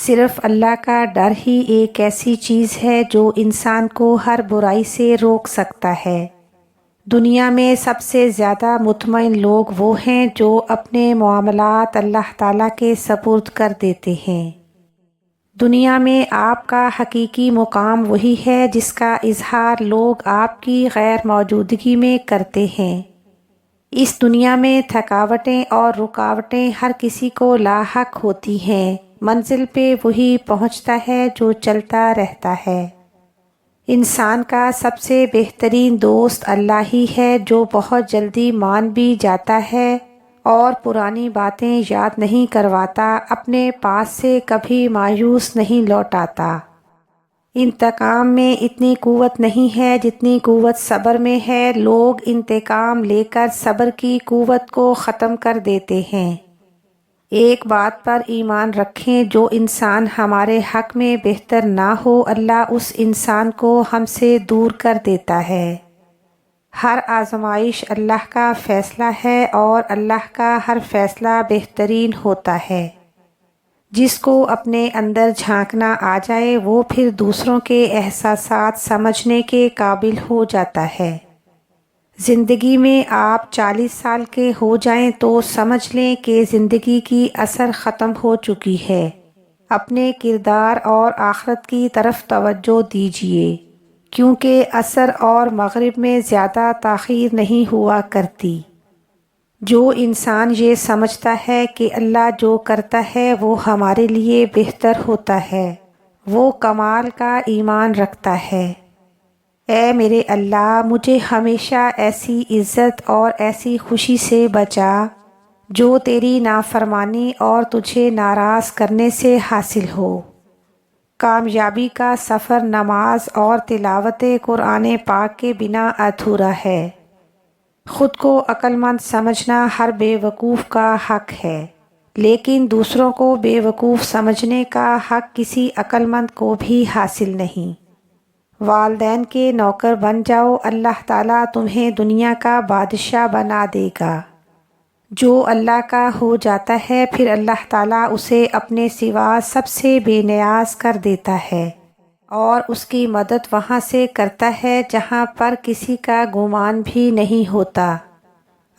صرف اللہ کا ڈر ہی ایک ایسی چیز ہے جو انسان کو ہر برائی سے روک سکتا ہے۔ دنیا میں سب سے زیادہ مطمئن لوگ وہ ہیں جو اپنے معاملات اللہ تعالیٰ کے سپرد کر دیتے ہیں۔ دنیا میں آپ کا حقیقی مقام وہی ہے جس کا اظہار لوگ آپ کی غیر موجودگی میں کرتے ہیں۔ اس دنیا میں تھکاوٹیں اور رکاوٹیں ہر کسی کو لاحق ہوتی ہیں، منزل پہ وہی پہنچتا ہے جو چلتا رہتا ہے۔ انسان کا سب سے بہترین دوست اللہ ہی ہے جو بہت جلدی مان بھی جاتا ہے اور پرانی باتیں یاد نہیں کرواتا، اپنے پاس سے کبھی مایوس نہیں لوٹاتا۔ انتقام میں اتنی قوت نہیں ہے جتنی قوت صبر میں ہے، لوگ انتقام لے کر صبر کی قوت کو ختم کر دیتے ہیں۔ ایک بات پر ایمان رکھیں، جو انسان ہمارے حق میں بہتر نہ ہو اللہ اس انسان کو ہم سے دور کر دیتا ہے۔ ہر آزمائش اللہ کا فیصلہ ہے اور اللہ کا ہر فیصلہ بہترین ہوتا ہے۔ جس کو اپنے اندر جھانکنا آ جائے وہ پھر دوسروں کے احساسات سمجھنے کے قابل ہو جاتا ہے۔ زندگی میں آپ 40 سال کے ہو جائیں تو سمجھ لیں کہ زندگی کی اثر ختم ہو چکی ہے۔ اپنے کردار اور آخرت کی طرف توجہ دیجیے، کیونکہ عصر اور مغرب میں زیادہ تاخیر نہیں ہوا کرتی۔ جو انسان یہ سمجھتا ہے کہ اللہ جو کرتا ہے وہ ہمارے لیے بہتر ہوتا ہے، وہ کمال کا ایمان رکھتا ہے۔ اے میرے اللہ، مجھے ہمیشہ ایسی عزت اور ایسی خوشی سے بچا جو تیری نافرمانی اور تجھے ناراض کرنے سے حاصل ہو۔ کامیابی کا سفر نماز اور تلاوت قرآن پاک کے بنا ادھورا ہے۔ خود کو عقل مند سمجھنا ہر بے وقوف کا حق ہے، لیکن دوسروں کو بے وقوف سمجھنے کا حق کسی عقل مند کو بھی حاصل نہیں۔ والدین کے نوکر بن جاؤ، اللہ تعالیٰ تمہیں دنیا کا بادشاہ بنا دے گا۔ جو اللہ کا ہو جاتا ہے پھر اللہ تعالیٰ اسے اپنے سوا سب سے بے نیاز کر دیتا ہے اور اس کی مدد وہاں سے کرتا ہے جہاں پر کسی کا گمان بھی نہیں ہوتا۔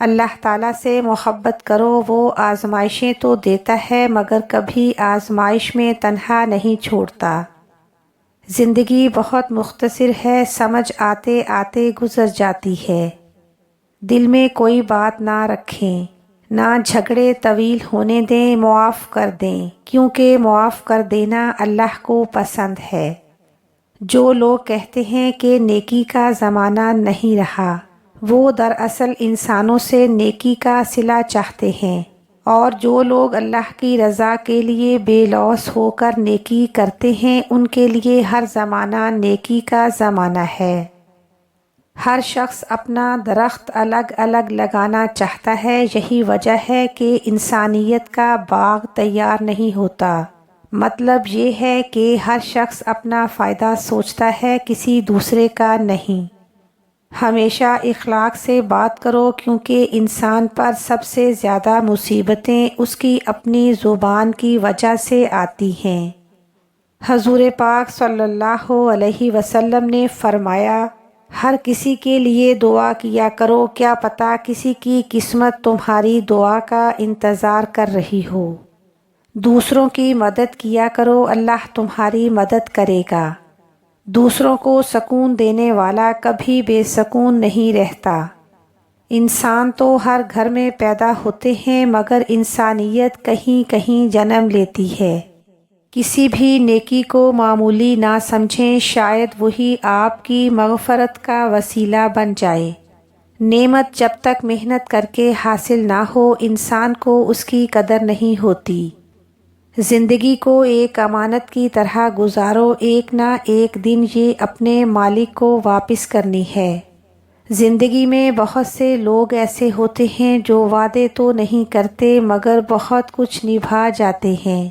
اللہ تعالیٰ سے محبت کرو، وہ آزمائشیں تو دیتا ہے مگر کبھی آزمائش میں تنہا نہیں چھوڑتا۔ زندگی بہت مختصر ہے، سمجھ آتے آتے گزر جاتی ہے۔ دل میں کوئی بات نہ رکھیں، نہ جھگڑے طویل ہونے دیں، معاف کر دیں، کیونکہ معاف کر دینا اللہ کو پسند ہے۔ جو لوگ کہتے ہیں کہ نیکی کا زمانہ نہیں رہا، وہ دراصل انسانوں سے نیکی کا صلہ چاہتے ہیں، اور جو لوگ اللہ کی رضا کے لیے بے لوث ہو کر نیکی کرتے ہیں ان کے لیے ہر زمانہ نیکی کا زمانہ ہے۔ ہر شخص اپنا درخت الگ الگ لگانا چاہتا ہے، یہی وجہ ہے کہ انسانیت کا باغ تیار نہیں ہوتا۔ مطلب یہ ہے کہ ہر شخص اپنا فائدہ سوچتا ہے، کسی دوسرے کا نہیں۔ ہمیشہ اخلاق سے بات کرو، کیونکہ انسان پر سب سے زیادہ مصیبتیں اس کی اپنی زبان کی وجہ سے آتی ہیں۔ حضور پاک صلی اللہ علیہ وسلم نے فرمایا، ہر کسی کے لیے دعا کیا کرو، کیا پتہ کسی کی قسمت تمہاری دعا کا انتظار کر رہی ہو۔ دوسروں کی مدد کیا کرو، اللہ تمہاری مدد کرے گا۔ دوسروں کو سکون دینے والا کبھی بے سکون نہیں رہتا۔ انسان تو ہر گھر میں پیدا ہوتے ہیں مگر انسانیت کہیں کہیں جنم لیتی ہے۔ کسی بھی نیکی کو معمولی نہ سمجھیں، شاید وہی آپ کی مغفرت کا وسیلہ بن جائے۔ نعمت جب تک محنت کر کے حاصل نہ ہو انسان کو اس کی قدر نہیں ہوتی۔ زندگی کو ایک امانت کی طرح گزارو، ایک نہ ایک دن یہ اپنے مالک کو واپس کرنی ہے۔ زندگی میں بہت سے لوگ ایسے ہوتے ہیں جو وعدے تو نہیں کرتے مگر بہت کچھ نبھا جاتے ہیں۔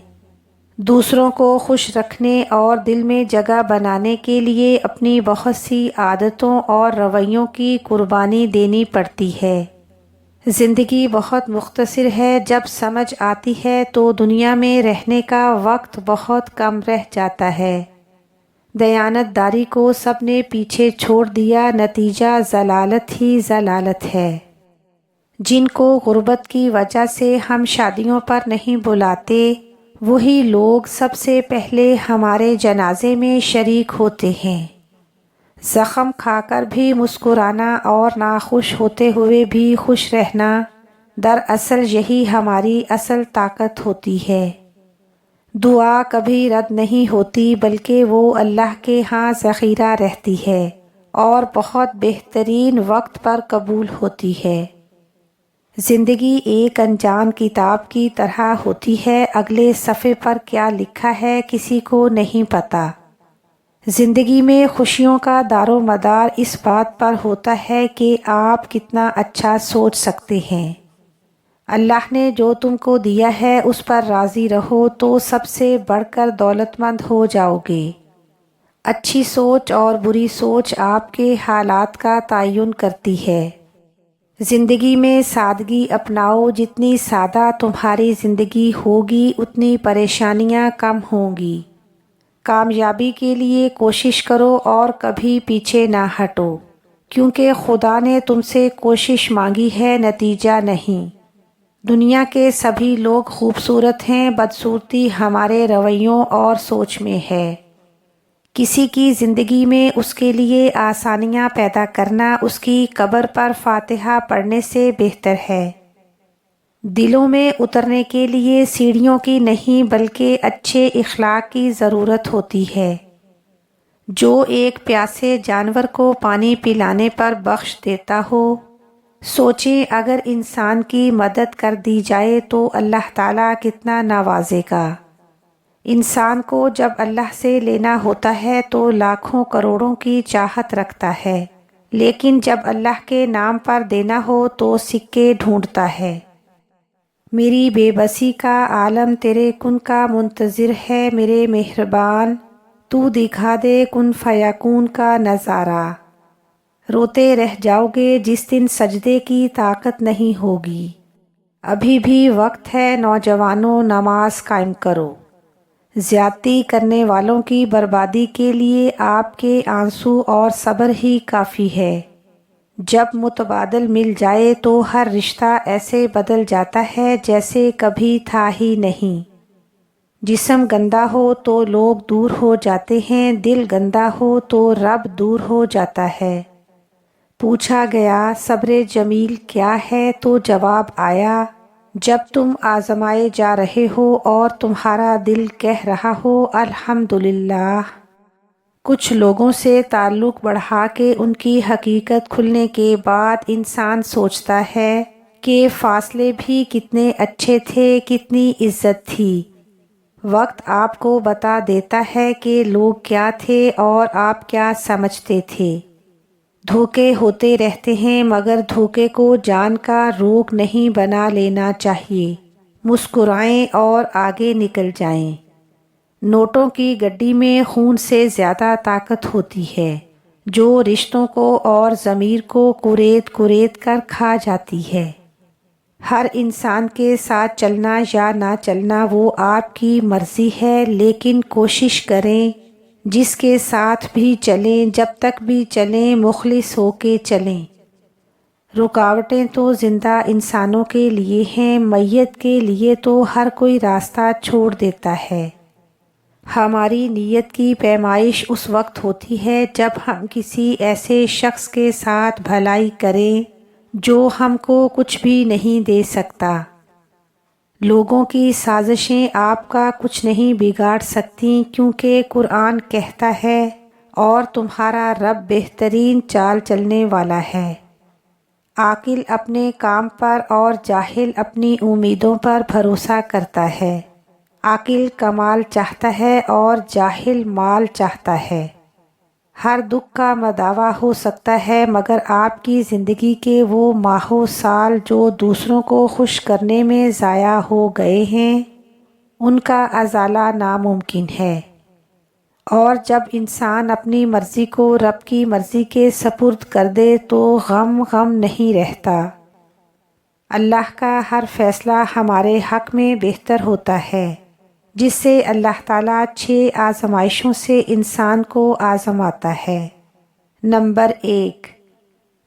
دوسروں کو خوش رکھنے اور دل میں جگہ بنانے کے لیے اپنی بہت سی عادتوں اور رویوں کی قربانی دینی پڑتی ہے۔ زندگی بہت مختصر ہے، جب سمجھ آتی ہے تو دنیا میں رہنے کا وقت بہت کم رہ جاتا ہے۔ دیانت داری کو سب نے پیچھے چھوڑ دیا، نتیجہ ضلالت ہی ضلالت ہے۔ جن کو غربت کی وجہ سے ہم شادیوں پر نہیں بلاتے، وہی لوگ سب سے پہلے ہمارے جنازے میں شریک ہوتے ہیں۔ زخم کھا کر بھی مسکرانا اور ناخوش ہوتے ہوئے بھی خوش رہنا، دراصل یہی ہماری اصل طاقت ہوتی ہے۔ دعا کبھی رد نہیں ہوتی، بلکہ وہ اللہ کے ہاں ذخیرہ رہتی ہے اور بہت بہترین وقت پر قبول ہوتی ہے۔ زندگی ایک انجان کتاب کی طرح ہوتی ہے، اگلے صفحے پر کیا لکھا ہے کسی کو نہیں پتہ۔ زندگی میں خوشیوں کا دار و مدار اس بات پر ہوتا ہے کہ آپ کتنا اچھا سوچ سکتے ہیں۔ اللہ نے جو تم کو دیا ہے اس پر راضی رہو تو سب سے بڑھ کر دولت مند ہو جاؤ گے۔ اچھی سوچ اور بری سوچ آپ کے حالات کا تعین کرتی ہے۔ زندگی میں سادگی اپناؤ، جتنی سادہ تمہاری زندگی ہوگی اتنی پریشانیاں کم ہوں گی۔ کامیابی کے لیے کوشش کرو اور کبھی پیچھے نہ ہٹو، کیونکہ خدا نے تم سے کوشش مانگی ہے، نتیجہ نہیں۔ دنیا کے سبھی لوگ خوبصورت ہیں، بدصورتی ہمارے رویوں اور سوچ میں ہے۔ کسی کی زندگی میں اس کے لیے آسانیاں پیدا کرنا اس کی قبر پر فاتحہ پڑھنے سے بہتر ہے۔ دلوں میں اترنے کے لیے سیڑھیوں کی نہیں بلکہ اچھے اخلاق کی ضرورت ہوتی ہے۔ جو ایک پیاسے جانور کو پانی پلانے پر بخش دیتا ہو، سوچیں اگر انسان کی مدد کر دی جائے تو اللہ تعالیٰ کتنا نوازے گا۔ انسان کو جب اللہ سے لینا ہوتا ہے تو لاکھوں کروڑوں کی چاہت رکھتا ہے، لیکن جب اللہ کے نام پر دینا ہو تو سکے ڈھونڈتا ہے۔ میری بے بسی کا عالم تیرے کن کا منتظر ہے، میرے مہربان تو دکھا دے کن فیکون کا نظارہ۔ روتے رہ جاؤ گے جس دن سجدے کی طاقت نہیں ہوگی۔ ابھی بھی وقت ہے، نوجوانوں نماز قائم کرو۔ زیادتی کرنے والوں کی بربادی کے لیے آپ کے آنسو اور صبر ہی کافی ہے۔ جب متبادل مل جائے تو ہر رشتہ ایسے بدل جاتا ہے جیسے کبھی تھا ہی نہیں۔ جسم گندا ہو تو لوگ دور ہو جاتے ہیں، دل گندا ہو تو رب دور ہو جاتا ہے۔ پوچھا گیا صبر جمیل کیا ہے تو جواب آیا، جب تم آزمائے جا رہے ہو اور تمہارا دل کہہ رہا ہو الحمدللہ۔ کچھ لوگوں سے تعلق بڑھا کے ان کی حقیقت کھلنے کے بعد انسان سوچتا ہے کہ فاصلے بھی کتنے اچھے تھے، کتنی عزت تھی۔ وقت آپ کو بتا دیتا ہے کہ لوگ کیا تھے اور آپ کیا سمجھتے تھے۔ دھوکے ہوتے رہتے ہیں مگر دھوکے کو جان کا روگ نہیں بنا لینا چاہیے۔ مسکرائیں اور آگے نکل جائیں۔ نوٹوں کی گڈی میں خون سے زیادہ طاقت ہوتی ہے، جو رشتوں کو اور ضمیر کو کریت کریت کر کھا جاتی ہے۔ ہر انسان کے ساتھ چلنا یا نہ چلنا وہ آپ کی مرضی ہے، لیکن کوشش کریں جس کے ساتھ بھی چلیں، جب تک بھی چلیں مخلص ہو کے چلیں۔ رکاوٹیں تو زندہ انسانوں کے لیے ہیں، میت کے لیے تو ہر کوئی راستہ چھوڑ دیتا ہے۔ ہماری نیت کی پیمائش اس وقت ہوتی ہے جب ہم کسی ایسے شخص کے ساتھ بھلائی کریں جو ہم کو کچھ بھی نہیں دے سکتا۔ لوگوں کی سازشیں آپ کا کچھ نہیں بگاڑ سکتی، کیونکہ قرآن کہتا ہے اور تمہارا رب بہترین چال چلنے والا ہے۔ عاقل اپنے کام پر اور جاہل اپنی امیدوں پر بھروسہ کرتا ہے۔ عاقل کمال چاہتا ہے اور جاہل مال چاہتا ہے۔ ہر دکھ کا مداوع ہو سکتا ہے مگر آپ کی زندگی کے وہ ماہوں سال جو دوسروں کو خوش کرنے میں ضائع ہو گئے ہیں، ان کا ازالہ ناممکن ہے۔ اور جب انسان اپنی مرضی کو رب کی مرضی کے سپرد کر دے تو غم نہیں رہتا۔ اللہ کا ہر فیصلہ ہمارے حق میں بہتر ہوتا ہے، جس سے اللہ تعالیٰ 6 آزمائشوں سے انسان کو آزماتا ہے۔ نمبر 1،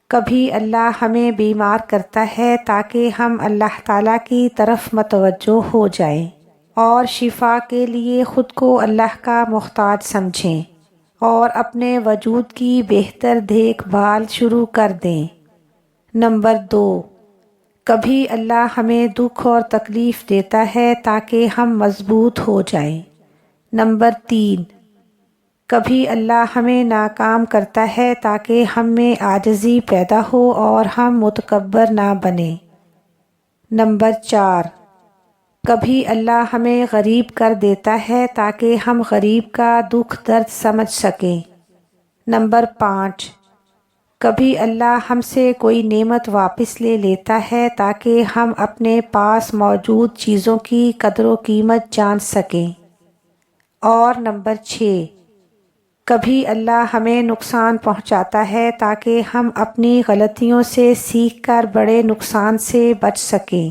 کبھی اللہ ہمیں بیمار کرتا ہے تاکہ ہم اللہ تعالیٰ کی طرف متوجہ ہو جائیں اور شفا کے لیے خود کو اللہ کا محتاج سمجھیں اور اپنے وجود کی بہتر دیکھ بھال شروع کر دیں۔ نمبر 2، کبھی اللہ ہمیں دکھ اور تکلیف دیتا ہے تاکہ ہم مضبوط ہو جائیں۔ نمبر 3، کبھی اللہ ہمیں ناکام کرتا ہے تاکہ ہم میں عاجزی پیدا ہو اور ہم متکبر نہ بنیں۔ نمبر 4، کبھی اللہ ہمیں غریب کر دیتا ہے تاکہ ہم غریب کا دکھ درد سمجھ سکیں۔ نمبر 5، کبھی اللہ ہم سے کوئی نعمت واپس لے لیتا ہے تاکہ ہم اپنے پاس موجود چیزوں کی قدر و قیمت جان سکیں۔ اور نمبر 6، کبھی اللہ ہمیں نقصان پہنچاتا ہے تاکہ ہم اپنی غلطیوں سے سیکھ کر بڑے نقصان سے بچ سکیں۔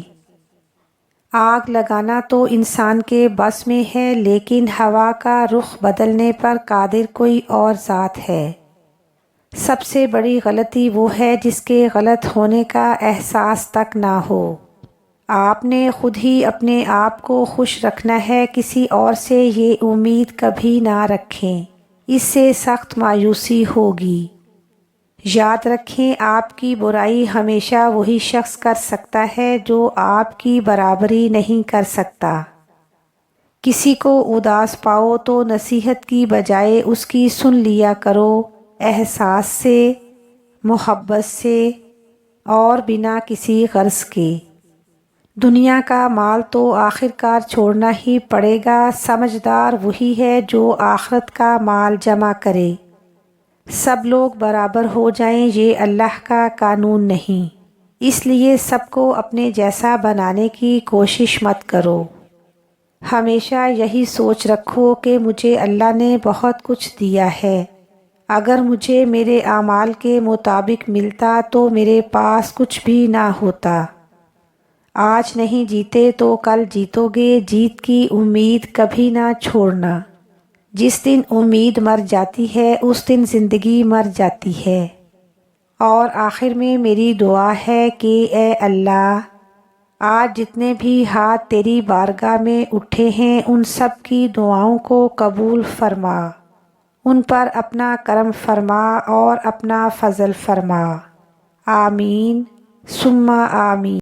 آگ لگانا تو انسان کے بس میں ہے، لیکن ہوا کا رخ بدلنے پر قادر کوئی اور ذات ہے۔ سب سے بڑی غلطی وہ ہے جس کے غلط ہونے کا احساس تک نہ ہو۔ آپ نے خود ہی اپنے آپ کو خوش رکھنا ہے، کسی اور سے یہ امید کبھی نہ رکھیں، اس سے سخت مایوسی ہوگی۔ یاد رکھیں، آپ کی برائی ہمیشہ وہی شخص کر سکتا ہے جو آپ کی برابری نہیں کر سکتا۔ کسی کو اداس پاؤ تو نصیحت کی بجائے اس کی سن لیا کرو، احساس سے، محبت سے اور بنا کسی غرض کے۔ دنیا کا مال تو آخر کار چھوڑنا ہی پڑے گا، سمجھدار وہی ہے جو آخرت کا مال جمع کرے۔ سب لوگ برابر ہو جائیں یہ اللہ کا قانون نہیں، اس لیے سب کو اپنے جیسا بنانے کی کوشش مت کرو۔ ہمیشہ یہی سوچ رکھو کہ مجھے اللہ نے بہت کچھ دیا ہے، اگر مجھے میرے اعمال کے مطابق ملتا تو میرے پاس کچھ بھی نہ ہوتا۔ آج نہیں جیتے تو کل جیتو گے، جیت کی امید کبھی نہ چھوڑنا۔ جس دن امید مر جاتی ہے اس دن زندگی مر جاتی ہے۔ اور آخر میں میری دعا ہے کہ اے اللہ، آج جتنے بھی ہاتھ تیری بارگاہ میں اٹھے ہیں ان سب کی دعاؤں کو قبول فرما، ان پر اپنا کرم فرما اور اپنا فضل فرما۔ آمین ثم آمین۔